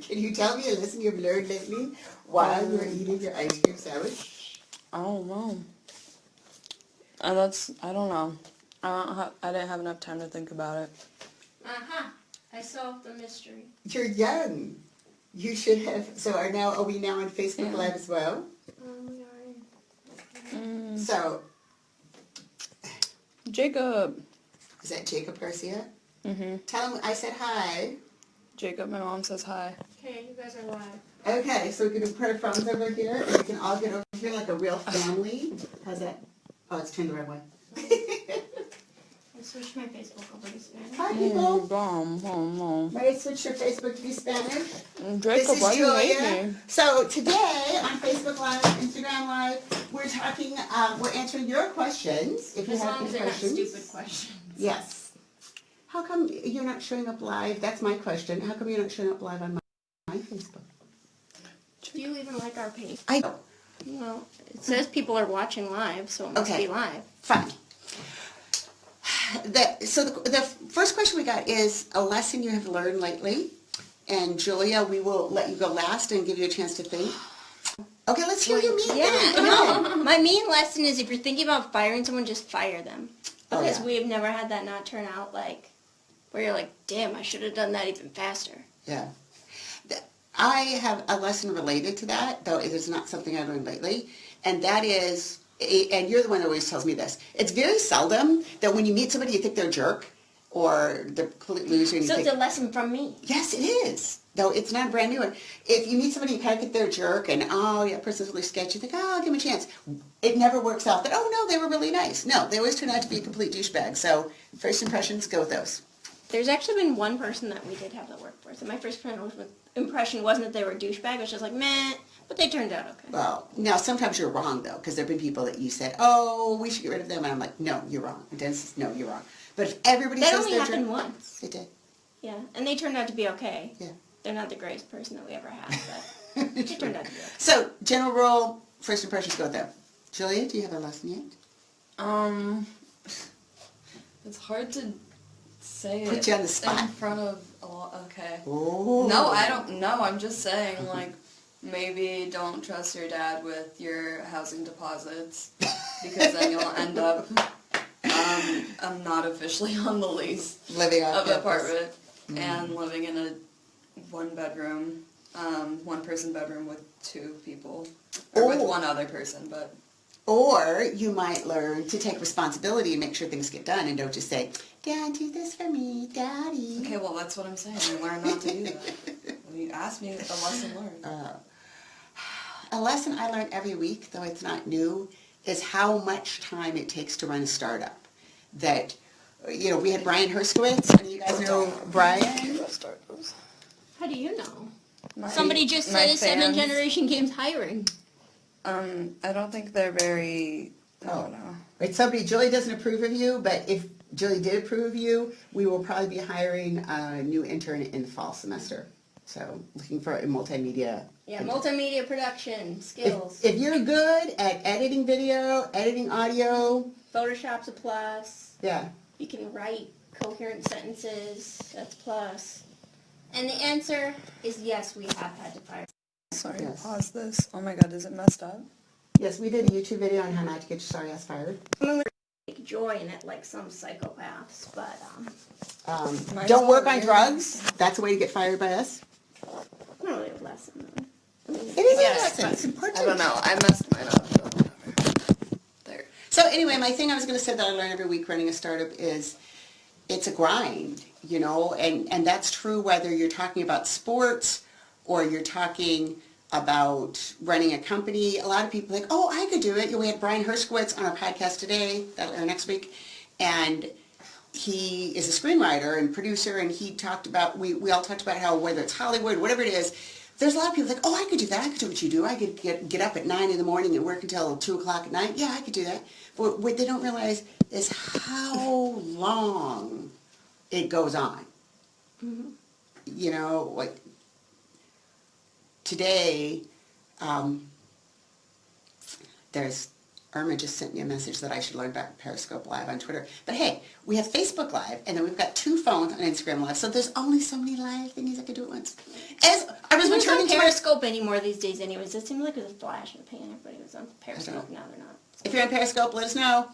Can you tell me a lesson you've learned lately while you're eating your ice cream sandwich? I don't know. I don't know. I didn't have enough time to think about it. I solved the mystery. You're young. You should have. So are we now on Facebook Live as well? So. Jacob. Is that Jacob Garcia? Mm-hmm. Tell him I said hi. Jacob, my mom says hi. Okay, you guys are live. Okay, so we're going to put our phones over here, and we can all get over here like a real family. How's that? Oh, it's turned the right way. I switched my Facebook over to Spanish. Hi, people. Mom. Might I switch your Facebook to be Spanish? Jacob, why you hate me? So today on Facebook Live, Instagram Live, we're talking, we're answering your questions. If you As have long any as they're not questions. stupid questions. Yes. How come you're not showing up live? That's my question. How come you're not showing up live on my Facebook? Do you even like our page? I don't. Well, it says people are watching live, so it must be live. Fine. The first question we got is a lesson you have learned lately. And Julia, we will let you go last and give you a chance to think. Okay, let's hear your mean. Yeah, no. My mean lesson is if you're thinking about firing someone, just fire them. Because we have never had that not turn out like, where you're like, damn, I should have done that even faster. Yeah. I have a lesson related to that, though it is not something I've learned lately. And that is, and you're the one that always tells me this, it's very seldom that when you meet somebody you think they're a jerk or they're a complete loser. So it's a lesson from me. Yes, it is. Though it's not a brand new one. If you meet somebody you kind of think they're a jerk and, oh, yeah, person's really sketchy, you think, oh, I'll give them a chance. It never works out that, oh, no, they were really nice. No, they always turn out to be a complete douchebag. So first impressions, go with those. There's actually been one person that we did have that work for. So my first impression wasn't that they were a douchebag. It was just like, meh, but they turned out okay. Well, now sometimes you're wrong, though, because there have been people that you said, oh, we should get rid of them. And I'm like, no, you're wrong. And Dennis says, no, you're wrong. But if everybody that says only they're happened jerk, once. it did. Yeah, and they turned out to be okay. Yeah. They're not the greatest person that we ever had, but they turned out to be okay. So, general rule, first impressions, go with them. Julia, do you have a lesson yet? It's hard to say Put it you on the spot. in front of a lot. Okay. Oh. No, I don't know. I'm just saying, like, maybe don't trust your dad with your housing deposits because then you'll end up I'm not officially on the lease Living off of the campus. apartment and living in a one-bedroom, one-person bedroom with two people, or with one other person, but... Or you might learn to take responsibility and make sure things get done and don't just say, Dad, do this for me, Daddy. Okay, well, that's what I'm saying. You learn not to do that. When you ask me, a lesson learned. A lesson I learn every week, though it's not new, is how much time it takes to run a startup. That, you know, we had Brian Herskowitz, and you guys know Brian. How do you know? My- Somebody just my said 7 fans- Generation Games hiring. I don't think they're very... I don't know. Right, Julie doesn't approve of you, but if Julie did approve of you, we will probably be hiring a new intern in the fall semester. So, looking for a multimedia. Yeah, multimedia production skills. If you're good at editing video, editing audio. Photoshop's a plus. Yeah. You can write coherent sentences. That's a plus. And the answer is yes, we have had to fire. Sorry, Yes. pause this. Oh my god, is it messed up? Yes, we did a YouTube video on how not to get your sorry ass fired. Take joy in it like some psychopaths, but Mine's Don't all work on weird. drugs. That's a way to get fired by us. not really a lesson though. I mean, It is yeah, a lesson. It's important. I don't know. I messed mine up. So whatever. There. So anyway, my thing I was going to say that I learn every week running a startup is it's a grind, you know, and that's true whether you're talking about sports or you're talking about running a company. A lot of people think, oh, I could do it. We had Brian Herskowitz on our podcast today, that'll air next week, and he is a screenwriter and producer, and he talked about, we all talked about how whether it's Hollywood, whatever it is, there's a lot of people like, oh, I could do that. I could do what you do. I could get up at 9 in the morning and work until 2 o'clock at night. Yeah, I could do that. But what they don't realize is how long it goes on. Mm-hmm. You know, like today, there's Irma just sent me a message that I should learn about Periscope Live on Twitter. But hey, we have Facebook Live, and then we've got 2 phones on Instagram Live, so there's only so many live thingies I could do at once. As I was Who's on returning to Periscope anymore these days anyways? It seemed like it was a flash in the pan. Everybody was on Periscope. Now they're not. If you're on Periscope, let us know.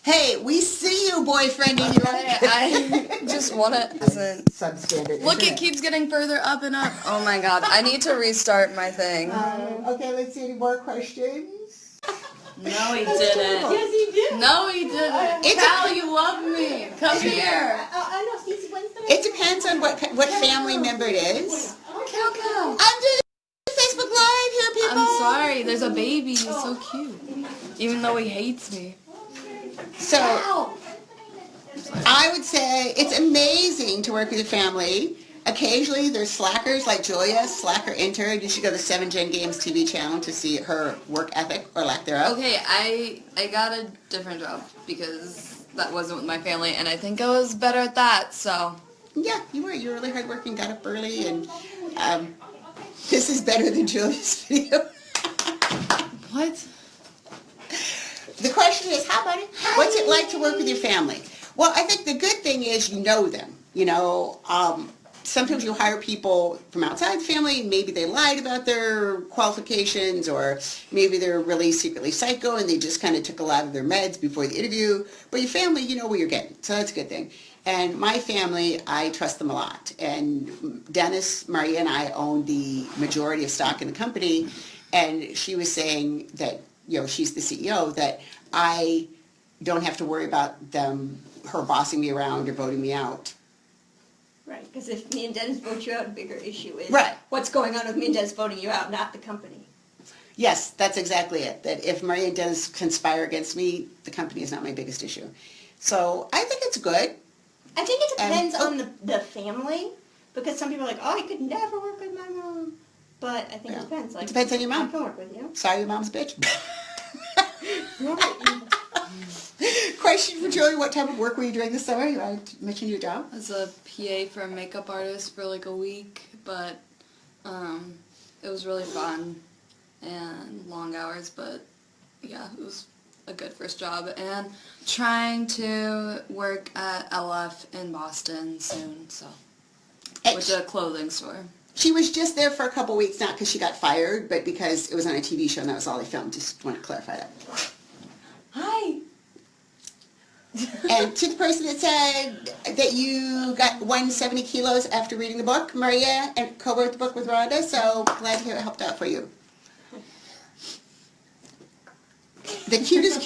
Hey, we see you, boyfriend. I just want to... Substandard. Look, it keeps getting further up and up. Oh my god, I need to restart my thing. Okay, let's see any more questions. No, he didn't. Yes, he did. No, he didn't. Cal, you love me. Come here. I know. Stacey, when's the It depends on what family member it is. Cal. I'm doing Facebook Live here, people. I'm sorry, there's a baby. He's so cute. Even though he hates me. So, I would say it's amazing to work with your family. Occasionally, there's slackers like Julia, slacker intern. You should go to 7 Gen Games TV channel to see her work ethic or lack thereof. Okay, I got a different job because that wasn't with my family, and I think I was better at that, so. Yeah, you were. You were really hardworking, got up early, and this is better than Julia's video. What? The question is, how about it? What's it like to work with your family? Well, I think the good thing is you know them. You know, sometimes you hire people from outside the family, maybe they lied about their qualifications, or maybe they're really secretly psycho and they just kind of took a lot of their meds before the interview. But your family, you know what you're getting, so that's a good thing. And my family, I trust them a lot. And Dennis, Maria, and I own the majority of stock in the company, and she was saying that, you know, she's the CEO, that I don't have to worry about her bossing me around or voting me out. Right, because if me and Dennis vote you out, a bigger issue is what's going on with me and Dennis voting you out, not the company. Yes, that's exactly it. That if Maria and Dennis conspire against me, the company is not my biggest issue. So I think it's good. I think it depends on the family, because some people are like, oh, I could never work with my mom. But I think it depends. Like, it depends on your mom. I can work with you. Sorry, your mom's a bitch. Question for Julie, what type of work were you doing this summer? You want to mention your job? As a PA for a makeup artist for like a week, but it was really fun and long hours, but yeah, it was a good first job. And trying to work at LF in Boston soon, so with a clothing store. She was just there for a couple weeks, not because she got fired, but because it was on a TV show and that was all they filmed. Just want to clarify that. Hi. And to the person that said that you got 170 kilos after reading the book, Maria and co-wrote the book with Rhonda, so glad to hear it helped out for you. The cutest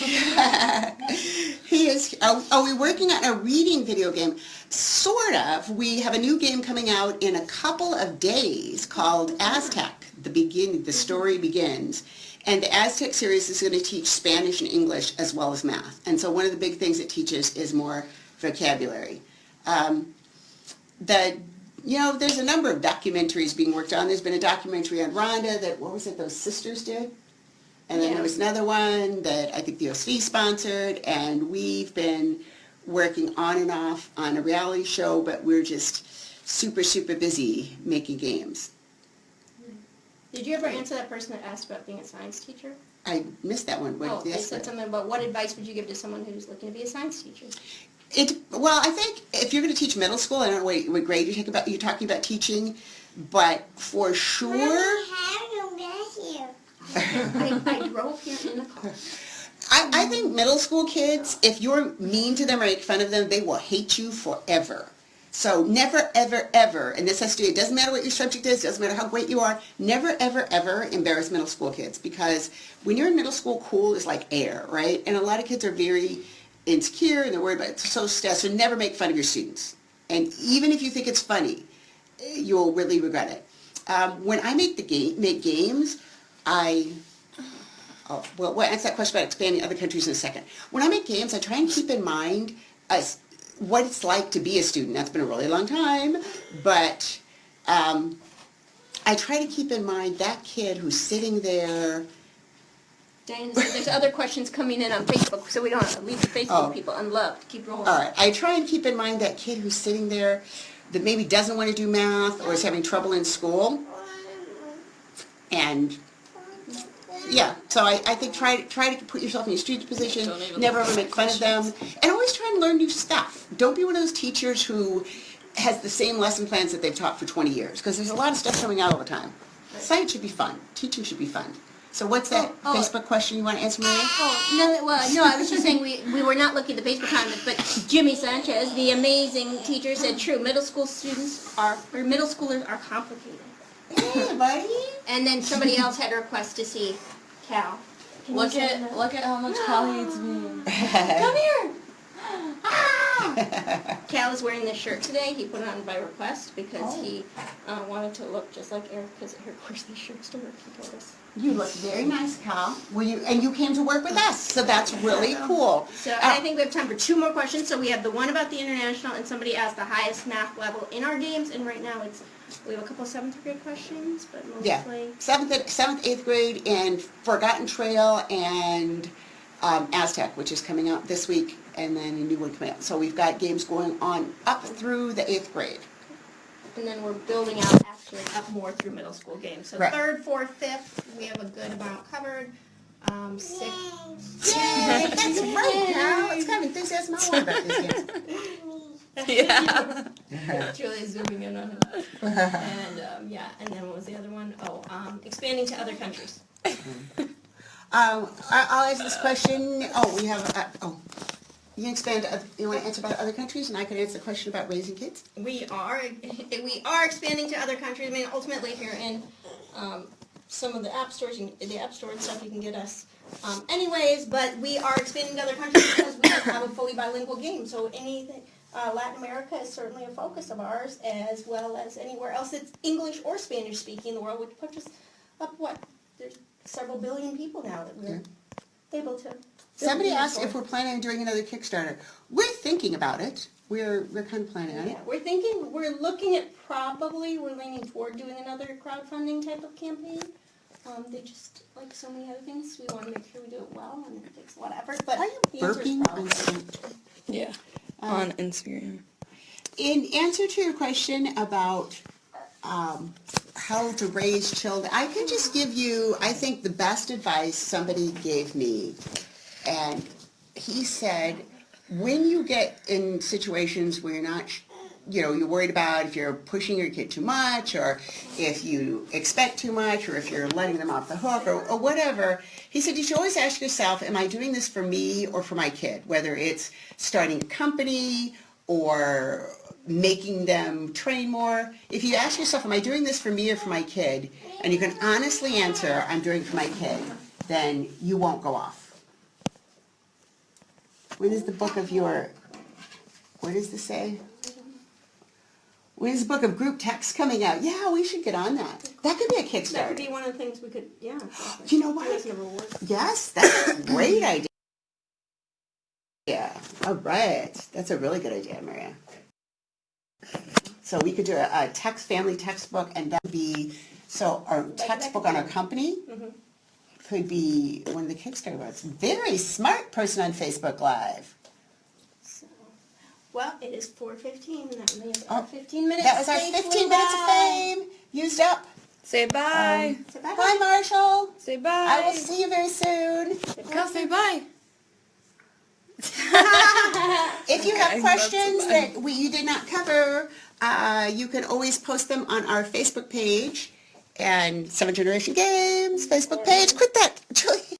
he is. Are we working on a reading video game? Sort of. We have a new game coming out in a couple of days called Aztec. The story begins. And the Aztec series is going to teach Spanish and English as well as math. And so one of the big things it teaches is more vocabulary. There's a number of documentaries being worked on. There's been a documentary on Rhonda that, those sisters did? And then there was another one that I think the OSV sponsored, and we've been working on and off on a reality show, but we're just super, super busy making games. Did you ever answer that person that asked about being a science teacher? I missed that one. What they said something about what advice would you give to someone who's looking to be a science teacher? I think if you're going to teach middle school, I don't know what grade you're talking about teaching, but for sure... I drove here in the car. I think middle school kids, if you're mean to them or make fun of them, they will hate you forever. So never, ever, ever, and this has to do, it doesn't matter what your subject is, it doesn't matter how great you are, never, ever, ever embarrass middle school kids, because when you're in middle school, cool is like air, right? And a lot of kids are very insecure and they're worried about it, so stressed, so never make fun of your students. And even if you think it's funny, you'll really regret it. When I make games, we'll answer that question about expanding other countries in a second. When I make games, I try and keep in mind what it's like to be a student. That's been a really long time, but I try to keep in mind that kid who's sitting there. Diane, there's other questions coming in on Facebook, so we don't have to leave the Facebook people unloved. Keep rolling. All right. I try and keep in mind that kid who's sitting there that maybe doesn't want to do math or is having trouble in school. And Yeah, so I think try to put yourself in a student's position, Don't even never look ever at make fun of them, and always try and learn new stuff. Don't be one of those teachers who has the same lesson plans that they've taught for 20 years, because there's a lot of stuff coming out all the time. Science should be fun. Teaching should be fun. So what's that Facebook question you want to answer, Maria? Oh, no, I was just saying we were not looking at the Facebook comments, but Jimmy Sanchez, the amazing teacher, said true, middle schoolers are complicated. Hey, buddy. And then somebody else had a request to see Cal. Look at how much Cal hates me. Come here! Cal is wearing this shirt today. He put it on by request because he wanted to look just like Eric because Eric wears these shirts to work, he told us. You look very nice, Cal. And you came to work with us, so that's really cool. So I think we have time for 2 more questions. So we have the one about the international, and somebody asked the highest math level in our games, and right now we have a couple of 7th grade questions, but mostly... Yeah, 7th, 8th grade, and Forgotten Trail, and Aztec, which is coming out this week, and then a new one coming out. So we've got games going on up through the 8th grade. And then we're building out actually up more through middle school games. So Right. 3rd, 4th, 5th, we have a good amount covered. 6th. Yay! That's right, Cal. It's kind of enthusiasm all about this game. Yeah. Julie is zooming in on him. And and then what was the other one? Expanding to other countries. I'll answer this question. We have, you can expand to you want to answer about other countries, and I can answer the question about raising kids? We are expanding to other countries. I mean, ultimately, if you're in some of the app stores, the app store and stuff, you can get us anyways, but we are expanding to other countries because we have a fully bilingual game. So anything, Latin America is certainly a focus of ours, as well as anywhere else that's English or Spanish speaking in the world, which puts us up, there's several billion people now that we're able to. Somebody asked if we're planning on doing another Kickstarter. We're thinking about it. We're kind of planning on it. Yeah, we're looking at we're leaning toward doing another crowdfunding type of campaign. They just, like so many other things, we want to make sure we do it well, and it takes a lot of effort, but Are you the answer is burping probably. on stage? Yeah. On Instagram. In answer to your question about how to raise children, I can just give you, I think, the best advice somebody gave me. And he said, when you get in situations where you're not, you're worried about if you're pushing your kid too much, or if you expect too much, or if you're letting them off the hook, or whatever, he said you should always ask yourself, am I doing this for me or for my kid? Whether it's starting a company or making them train more. If you ask yourself, am I doing this for me or for my kid? And you can honestly answer, I'm doing it for my kid, then you won't go off. When is the book of what does this say? When is the book of group text coming out? Yeah, we should get on that. That could be a Kickstarter. That could be one of the things we could, exactly. You know what? Yes, that's a great idea. Yeah, all right. That's a really good idea, Maria. So we could do a family textbook, and that would be, so our textbook on our company could be one of the Kickstarter ones. Very smart person on Facebook Live. So, well, it is 4:15, and that leaves our 15 minutes. That was our 15 minutes of fame used up. Say bye. Say bye. Bye, Marshall. Say bye. I will see you very soon. Cal, say bye. If you have Okay, questions that's that you did not cover, you can always post them on our Facebook page and 7th Generation Games Facebook page. Quit that, Julie.